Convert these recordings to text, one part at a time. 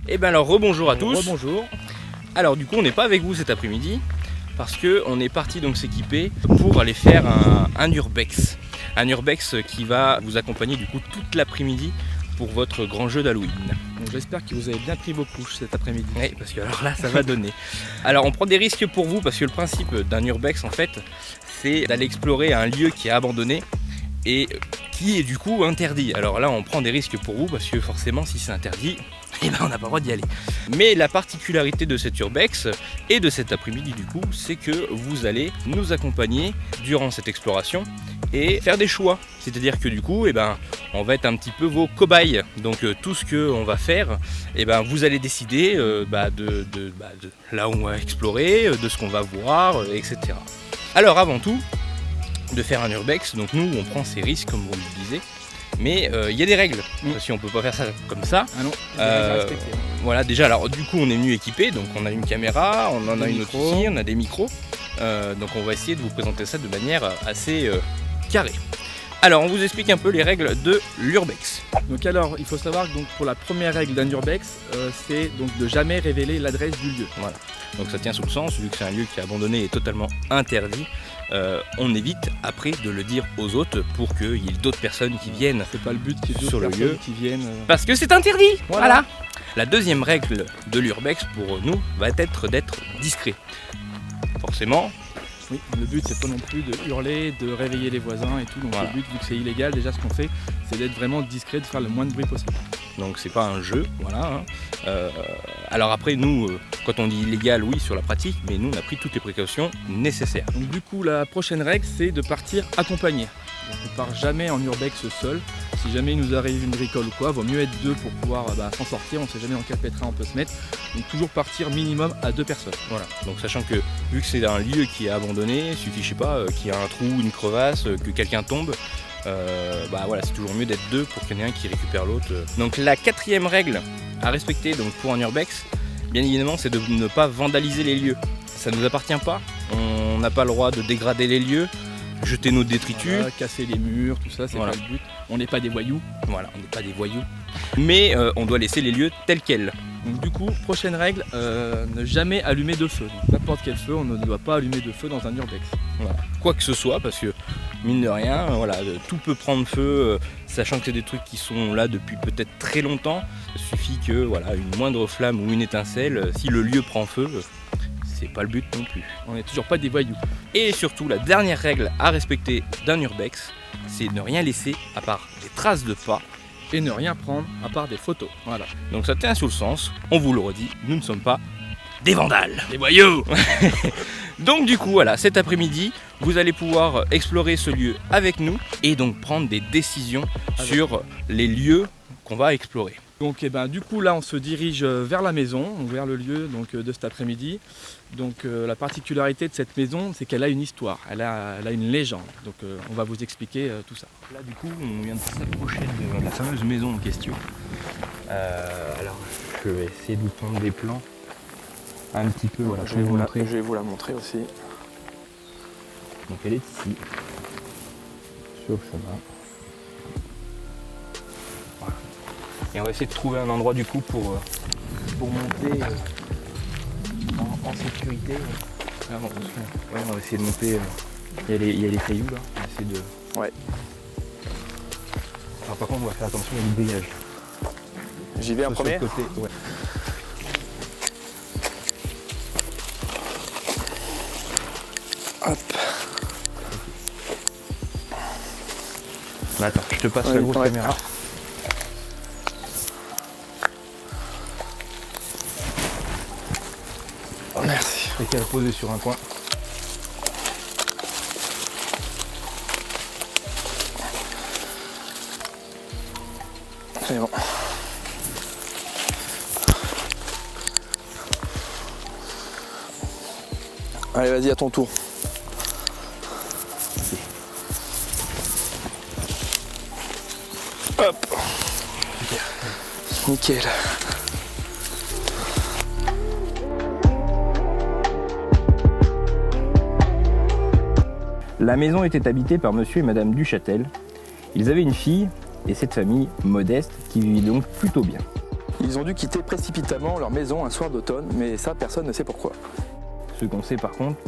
Et bien alors rebonjour à tous. Rebonjour. Alors du coup on n'est pas avec vous cet après-midi parce qu'on est parti donc s'équiper pour aller faire un urbex. Un urbex qui va vous accompagner du coup toute l'après-midi pour votre grand jeu d'Halloween. Donc j'espère que vous avez bien pris vos couches cet après-midi. Oui, parce que alors là ça va donner. Alors on prend des risques pour vous parce que le principe d'un urbex en fait c'est d'aller explorer un lieu qui est abandonné et qui est du coup interdit. Alors là on prend des risques pour vous parce que forcément si c'est interdit, eh ben, on n'a pas le droit d'y aller. Mais la particularité de cet urbex et de cet après-midi du coup, c'est que vous allez nous accompagner durant cette exploration et faire des choix. C'est-à-dire que du coup, eh ben, on va être un petit peu vos cobayes. Donc tout ce qu'on va faire, eh ben, vous allez décider de là où on va explorer, de ce qu'on va voir, etc. Alors avant tout, de faire un urbex, donc nous on prend ces risques comme vous le disiez. Mais il y a des règles, si on peut pas faire ça comme ça. Ah non, voilà, déjà, alors du coup on est venu équipé, donc on a une caméra, on en a une autre ici, on a des micros. Donc on va essayer de vous présenter ça de manière assez carrée. Alors on vous explique un peu les règles de l'urbex. Donc alors il faut savoir que donc, pour la première règle d'un urbex, c'est donc de jamais révéler l'adresse du lieu. Voilà, donc ça tient sous le sens, vu que c'est un lieu qui est abandonné et totalement interdit. On évite après de le dire aux autres pour qu'il y ait d'autres personnes qui viennent. C'est pas le but qu'il y ait sur le d'autres lieu personnes qui viennent. Parce que c'est interdit. Voilà. La deuxième règle de l'urbex pour nous va être d'être discret. Forcément. Oui, le but c'est pas non plus de hurler, de réveiller les voisins et tout. Donc voilà. Le but, vu que c'est illégal, déjà ce qu'on fait, c'est d'être vraiment discret, de faire le moins de bruit possible. Donc c'est pas un jeu, voilà. Alors après nous, quand on dit illégal, oui sur la pratique, mais nous on a pris toutes les précautions nécessaires. Donc du coup la prochaine règle c'est de partir accompagné. Donc, on part jamais en urbex seul. Si jamais il nous arrive une bricole ou quoi, vaut mieux être deux pour pouvoir s'en sortir. On sait jamais dans quel pétrin on peut se mettre. Donc toujours partir minimum à 2 personnes. Voilà. Donc sachant que vu que c'est un lieu qui est abandonné, il suffit je sais pas qu'il y a un trou, une crevasse, que quelqu'un tombe. Voilà, c'est toujours mieux d'être deux pour qu'il y en ait un qui récupère l'autre. Donc la quatrième règle à respecter donc pour un urbex, bien évidemment, c'est de ne pas vandaliser les lieux. Ça ne nous appartient pas. On n'a pas le droit de dégrader les lieux, jeter nos détritus, voilà, casser les murs, tout ça, c'est pas le but. On n'est pas des voyous. Voilà, on n'est pas des voyous. Mais on doit laisser les lieux tels quels. Donc du coup, prochaine règle, ne jamais allumer de feu. Donc, n'importe quel feu, on ne doit pas allumer de feu dans un urbex. Voilà. Quoi que ce soit, parce que mine de rien, voilà, tout peut prendre feu, sachant que c'est des trucs qui sont là depuis peut-être très longtemps. Il suffit que voilà, une moindre flamme ou une étincelle, si le lieu prend feu, c'est pas le but non plus. On n'est toujours pas des voyous. Et surtout, la dernière règle à respecter d'un urbex, c'est ne rien laisser à part des traces de pas. Et ne rien prendre à part des photos. Voilà. Donc ça tient sous le sens, on vous le redit, nous ne sommes pas des vandales, des voyous. Donc du coup voilà, cet après-midi, vous allez pouvoir explorer ce lieu avec nous et donc prendre des décisions sur les lieux qu'on va explorer. Donc du coup là on se dirige vers la maison, vers le lieu donc, de cet après-midi. Donc la particularité de cette maison c'est qu'elle a une histoire, elle a une légende. Donc on va vous expliquer tout ça. Là du coup on vient de s'approcher de la fameuse maison en question. Alors je vais essayer de vous prendre des plans un petit peu, voilà, je vais vous la montrer aussi. Donc elle est ici, sur le chemin. Voilà. Et on va essayer de trouver un endroit du coup pour monter en sécurité. Ah, bon, on va essayer de monter. Il y a les cailloux là. On va essayer de. Ouais. Alors par contre on va faire attention au dégage. J'y vais en premier. Côté, ouais. Hop. Bah, attends, je te passe la grosse caméra. Merci. Et qu'elle a posé sur un coin. C'est bon. Allez, vas-y, à ton tour. Hop. Nickel. La maison était habitée par monsieur et madame Duchâtel. Ils avaient une fille et cette famille modeste qui vivait donc plutôt bien. Ils ont dû quitter précipitamment leur maison un soir d'automne, mais ça, personne ne sait pourquoi. Ce qu'on sait par contre,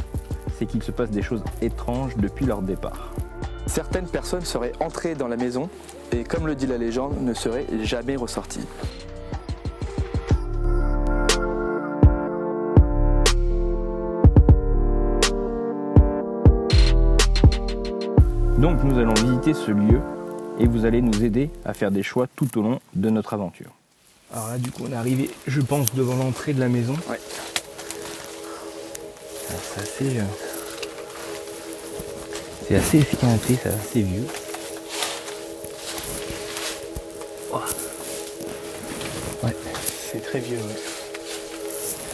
c'est qu'il se passe des choses étranges depuis leur départ. Certaines personnes seraient entrées dans la maison et, comme le dit la légende, ne seraient jamais ressorties. Donc nous allons visiter ce lieu et vous allez nous aider à faire des choix tout au long de notre aventure. Alors là du coup on est arrivé, je pense, devant l'entrée de la maison. Ouais. C'est assez esquinté, c'est assez vieux. Oh. Ouais. C'est très vieux, ouais.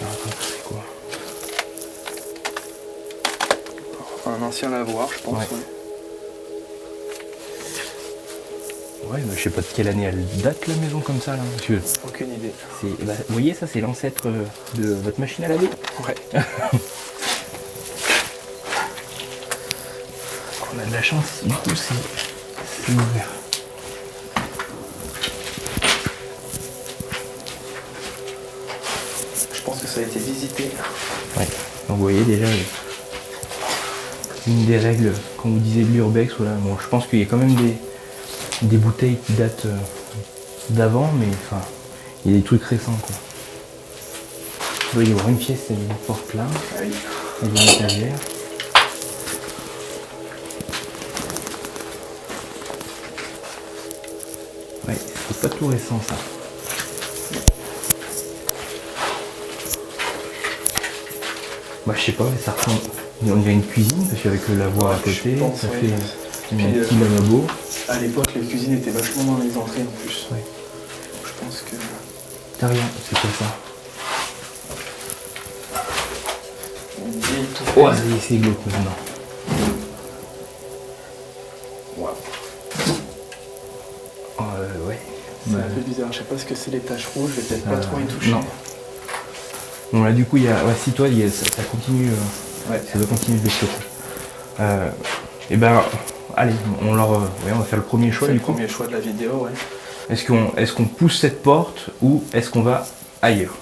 Alors, attends, c'est quoi? Un ancien lavoir, je pense. Ouais. Ouais. Ouais, bah, je sais pas de quelle année elle date la maison comme ça là. Parce que Aucune idée. vous voyez ça, c'est l'ancêtre de votre machine à laver. Ouais. On a de la chance, du coup c'est ouvert. Je pense que ça a été visité. Ouais. Donc vous voyez déjà une des règles, comme vous disiez, de l'urbex. Voilà. Bon, je pense qu'il y a quand même des bouteilles qui datent d'avant, mais enfin, il y a des trucs récents quoi. Il doit y avoir une pièce, c'est une porte là, Ah oui. et une étagère. Ouais, c'est pas tout récent ça. Bah je sais pas, mais ça ressemble. On dirait une cuisine parce qu'avec le lavoir à côté, pense, ça ouais. fait un Puis, petit lavabo. À l'époque, les cuisines étaient vachement dans les entrées en plus. Ouais. Je pense que... T'as rien, c'est quoi ça? Une vieille tour. Oh, ça y est, c'est glauque maintenant. Wow. Oh, ouais. C'est Bah, un peu bizarre, je sais pas ce que c'est les taches rouges, je vais peut-être pas trop y toucher. non. Bon là du coup il y a. Ouais, si toi ça continue. Ouais. Ça doit continuer de l'autre côté. Et ben allez, on va faire le premier choix C'est du le coup. premier choix de la vidéo, ouais. Est-ce qu'on pousse cette porte ou est-ce qu'on va ailleurs?